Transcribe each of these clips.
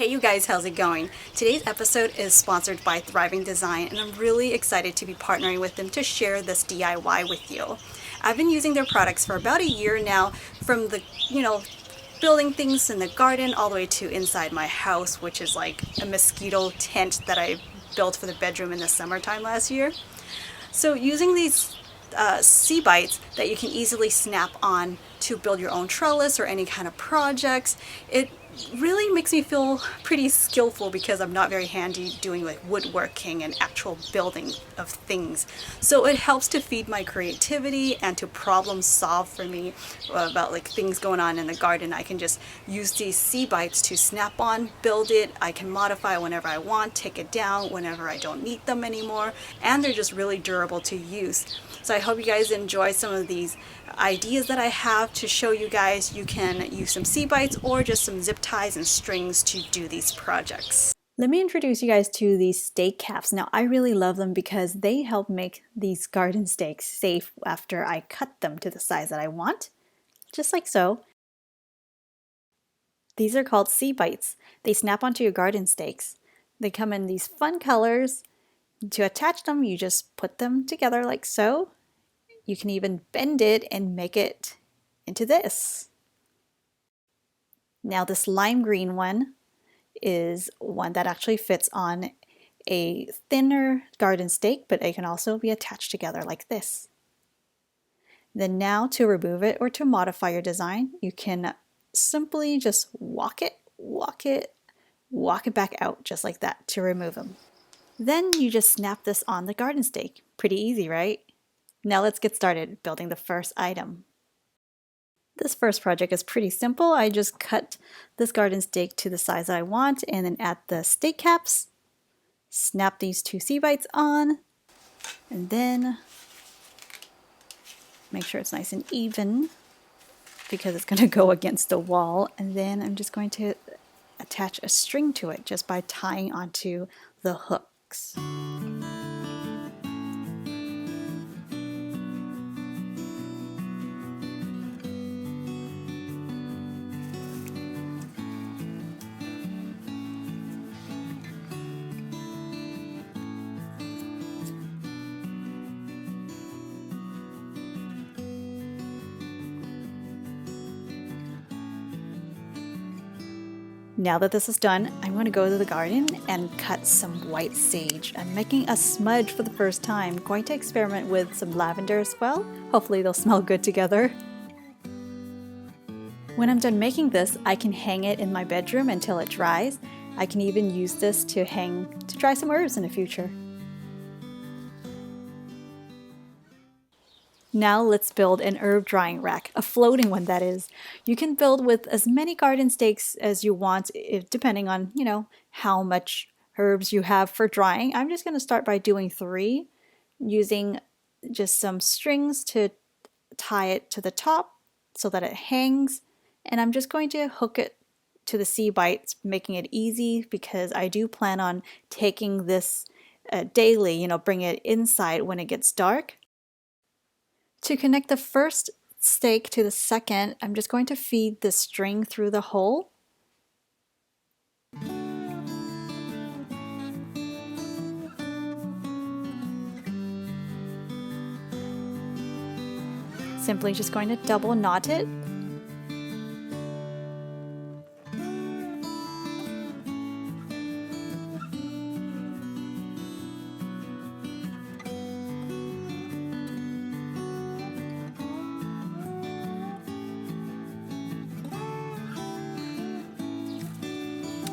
Hey you guys, how's it going? Today's episode is sponsored by Thriving Design and I'm really excited to be partnering with them to share this DIY with you. I've been using their products for about a year now, from the, building things in the garden all the way to inside my house, which is like a mosquito tent that I built for the bedroom in the summertime last year. So using these sea bites that you can easily snap on to build your own trellis or any kind of projects, it really makes me feel pretty skillful because I'm not very handy doing like woodworking and actual building of things. So it helps to feed my creativity and to problem solve for me about like things going on in the garden. I can just use these sea bites to snap on, build it. I can modify whenever I want, take it down whenever I don't need them anymore, and they're just really durable to use. So I hope you guys enjoy some of these ideas that I have to show you guys. You can use some sea bites or just some zip ties and strings to do these projects. Let me introduce you guys to these stake caps. Now I really love them because they help make these garden stakes safe after I cut them to the size that I want, just like so. These are called sea bites. They snap onto your garden stakes. They come in these fun colors. To attach them, you just put them together like so. You can even bend it and make it into this. Now this lime green one is one that actually fits on a thinner garden stake, but it can also be attached together like this. Then now to remove it or to modify your design, you can simply just walk it back out just like that to remove them. Then you just snap this on the garden stake. Pretty easy, right? Now let's get started building the first item. This first project is pretty simple. I just cut this garden stake to the size that I want and then add the stake caps, snap these two sea bites on, and then make sure it's nice and even because it's going to go against the wall. And then I'm just going to attach a string to it just by tying onto the hooks. Now that this is done, I'm going to go to the garden and cut some white sage. I'm making a smudge for the first time. I'm going to experiment with some lavender as well. Hopefully they'll smell good together. When I'm done making this, I can hang it in my bedroom until it dries. I can even use this to dry some herbs in the future. Now let's build an herb drying rack, a floating one that is. You can build with as many garden stakes as you want, depending on, how much herbs you have for drying. I'm just going to start by doing 3, using just some strings to tie it to the top so that it hangs. And I'm just going to hook it to the sea bites, making it easy because I do plan on taking this daily, bring it inside when it gets dark. To connect the first stake to the second, I'm just going to feed the string through the hole. Simply just going to double knot it.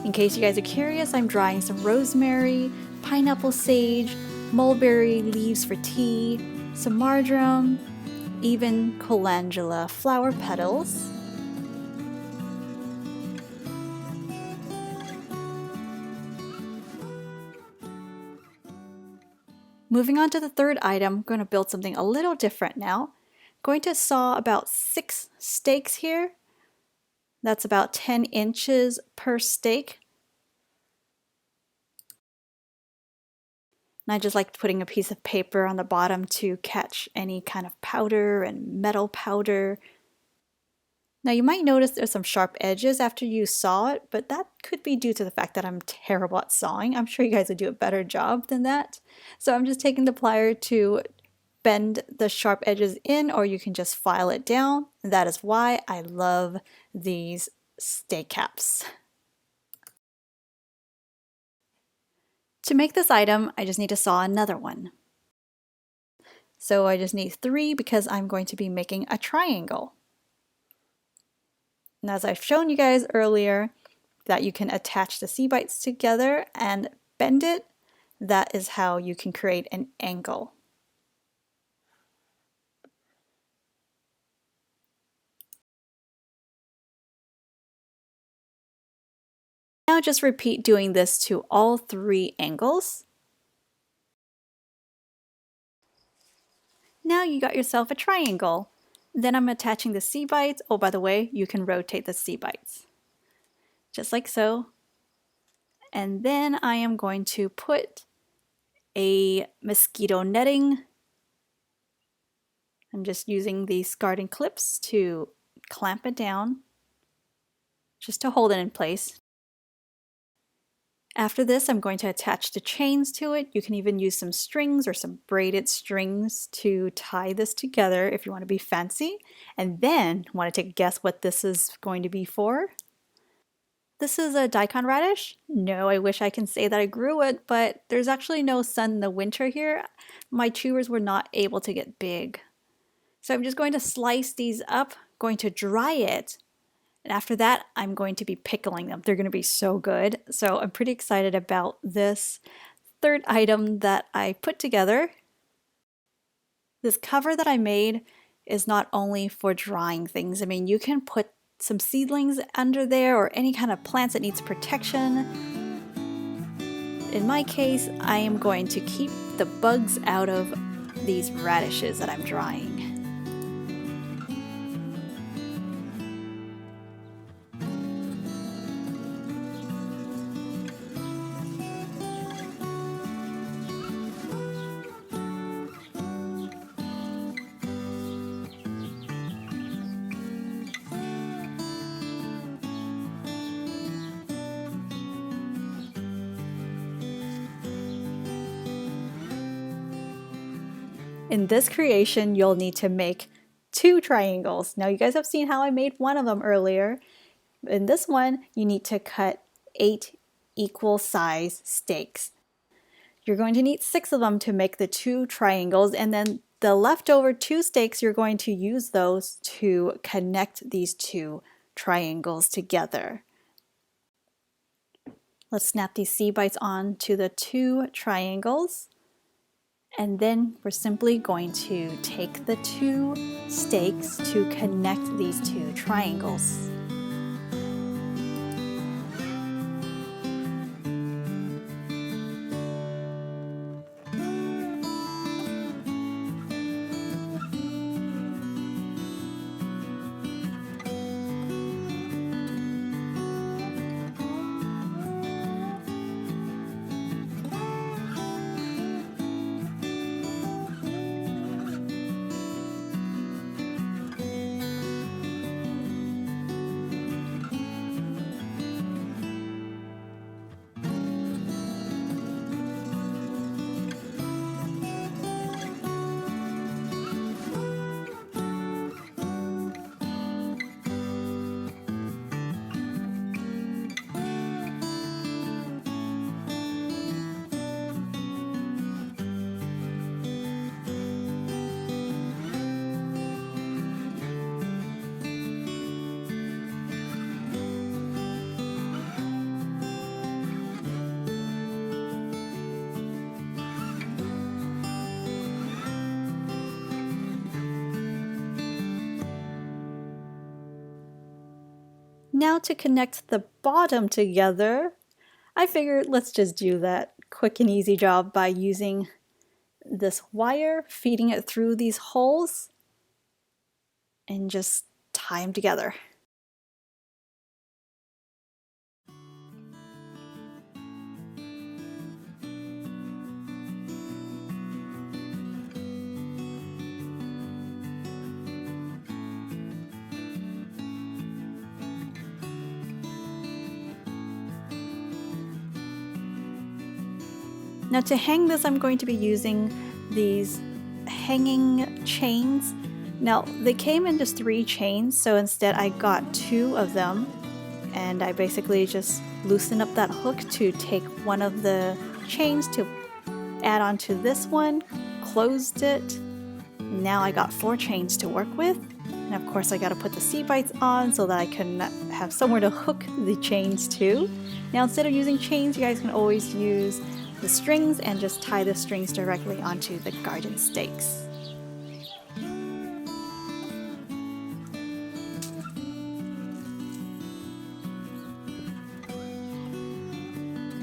In case you guys are curious, I'm drying some rosemary, pineapple sage, mulberry leaves for tea, some marjoram, even calendula flower petals. Moving on to the third item, I'm going to build something a little different now. I'm going to saw about 6 stakes here. That's about 10 inches per stake. And I just like putting a piece of paper on the bottom to catch any kind of powder and metal powder. Now you might notice there's some sharp edges after you saw it, but that could be due to the fact that I'm terrible at sawing. I'm sure you guys would do a better job than that. So I'm just taking the plier to bend the sharp edges in, or you can just file it down. And that is why I love these stake caps. To make this item, I just need to saw another one. So I just need 3 because I'm going to be making a triangle. And as I've shown you guys earlier, that you can attach the C-bites together and bend it, that is how you can create an angle. Now just repeat doing this to all 3 angles. Now you got yourself a triangle. Then I'm attaching the C-bites. Oh, by the way, you can rotate the C-bites. Just like so. And then I am going to put a mosquito netting. I'm just using these garden clips to clamp it down, just to hold it in place. After this, I'm going to attach the chains to it. You can even use some strings or some braided strings to tie this together if you want to be fancy. And then, want to take a guess what this is going to be for? This is a daikon radish? No, I wish I can say that I grew it, but there's actually no sun in the winter here. My tubers were not able to get big. So I'm just going to slice these up, going to dry it, and after that, I'm going to be pickling them. They're going to be so good. So I'm pretty excited about this third item that I put together. This cover that I made is not only for drying things. I mean, you can put some seedlings under there or any kind of plants that needs protection. In my case, I am going to keep the bugs out of these radishes that I'm drying. In this creation, you'll need to make 2 triangles. Now you guys have seen how I made one of them earlier. In this one, you need to cut 8 equal size stakes. You're going to need 6 of them to make the 2 triangles, and then the leftover 2 stakes, you're going to use those to connect these 2 triangles together. Let's snap these C-bites on to the 2 triangles. And then we're simply going to take the 2 stakes to connect these 2 triangles. Now to connect the bottom together, I figured let's just do that quick and easy job by using this wire, feeding it through these holes, and just tie them together. Now to hang this, I'm going to be using these hanging chains. Now they came in just 3 chains, so instead I got 2 of them, and I basically just loosened up that hook to take one of the chains to add onto this one, closed it. Now I got 4 chains to work with, and of course I got to put the seat bites on so that I can have somewhere to hook the chains to. Now instead of using chains, you guys can always use the strings and just tie the strings directly onto the garden stakes.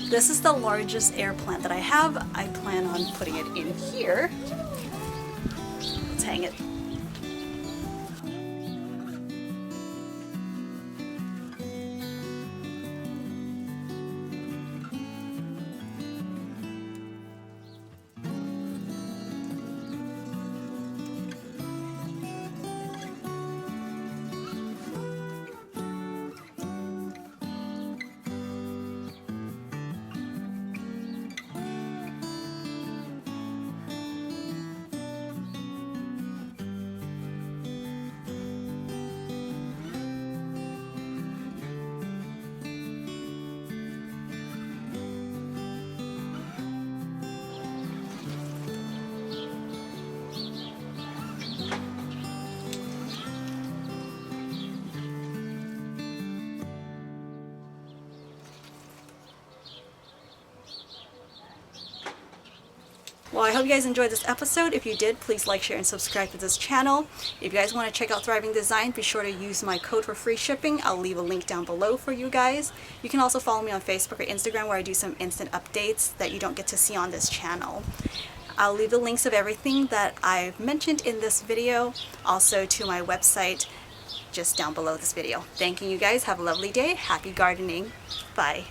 This is the largest air plant that I have. I plan on putting it in here. Let's hang it. Well, I hope you guys enjoyed this episode. If you did, please like, share, and subscribe to this channel. If you guys want to check out Thriving Design, be sure to use my code for free shipping. I'll leave a link down below for you guys. You can also follow me on Facebook or Instagram, where I do some instant updates that you don't get to see on this channel. I'll leave the links of everything that I've mentioned in this video, also to my website, just down below this video. Thank you guys. Have a lovely day. Happy gardening. Bye.